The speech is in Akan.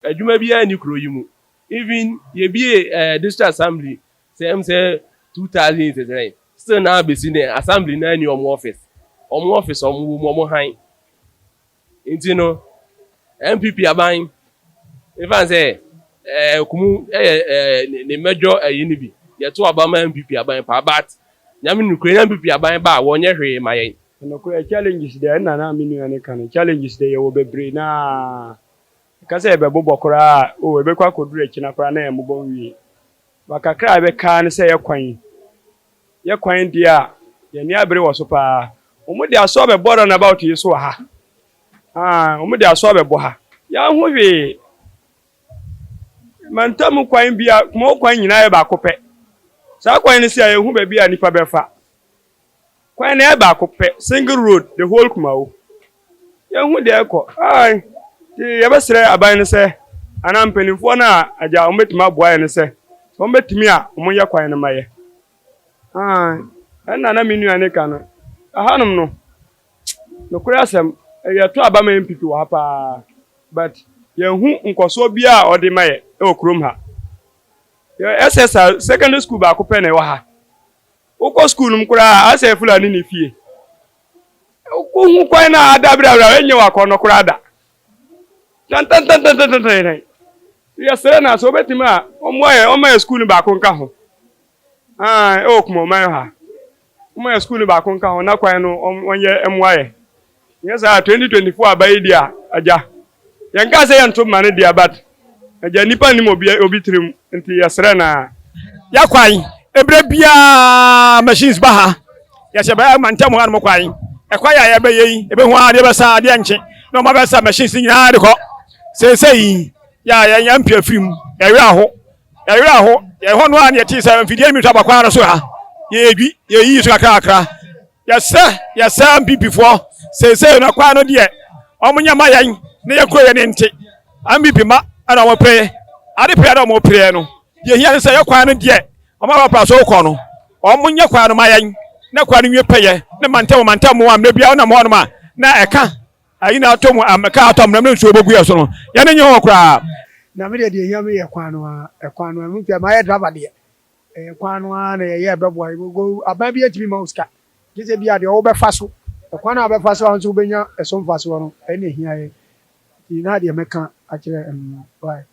adwuma bia ni kuro yi mu even ye bie district assembly say 2009 still na be see the assembly na ni office omo han nti no MPP aban even say kumu ne mejo ni bi ye to abama MPP aban pa but nyame no kuro MPP aban ba wonye hwe mayen no ko challenges there na minu ane kan challenges there wo bebre na kasa ebe bobokora o ebe kwa koduru akina kora na embo nwie bakakra be ka ne se ye kwan dia ye ni abere wo so pa omo dia so be borrow na about you so ha omo dia so be bo ha ya ho hwe mantam kwan bia mo kwan nyina ye ba kope sa kwan ne se ye hu ba bia nipa be fa kwan na ye ba kope single road the whole Kumawu ye hu de ko ai ye besere aban ne se ana mpanimfo na aja ometima aboa ne se ometimi a omonye kwan ne maye na minu ane kan ahanum no kura asem ye to abama MPP wa pa but ye hu nkoso bia ode maye e okrom ha ye SSR secondary school ba ko pe na wa ha uko school num kura ase fulani ni fie uko hu kwan na adabra enye wa kono kura da tan ya sere na so betimi a omo school ba ko nka ho okumo man ha omo school ba ko nka ho na kwan no onye emwaye yes 2024 abai dia aja yanka se yanto mane dia but aja nipa ni obi tirim nti ya sere na ya kwan ebre bia machines ba ha ya se ba mantam ha no kwan e kwa ya be yi ebe hu ade be sa ade anche no ma be sa machines nyina de ko sei ya mpia film ya wira ho ya ho no an ya ti sa mfidie mi taba kwa no so ha ye edwi ye yi so kakra ya sa MPP fo sei na kwa no de omunya mayan ne ya kro ye ne nte MPP ma ana wo pre ade pre na mo pre no ye hia se ya kwa no de oma ba pa so ko no omunya kwa no mayan na kwa no nwe peye ne mantam mo am na bia na mo no ma na eka ayi na to mu ameka atom na nso obogu ya so no ya ne nyo kra na me de hia me ye kwano mu pia ma ye driver de kwano na ye bebo ayi go aban bi atimi ma uska kise bia de wo be fa so kwano abe fa so nso benya eso mfa so no ene hia ye ti na de meka akire why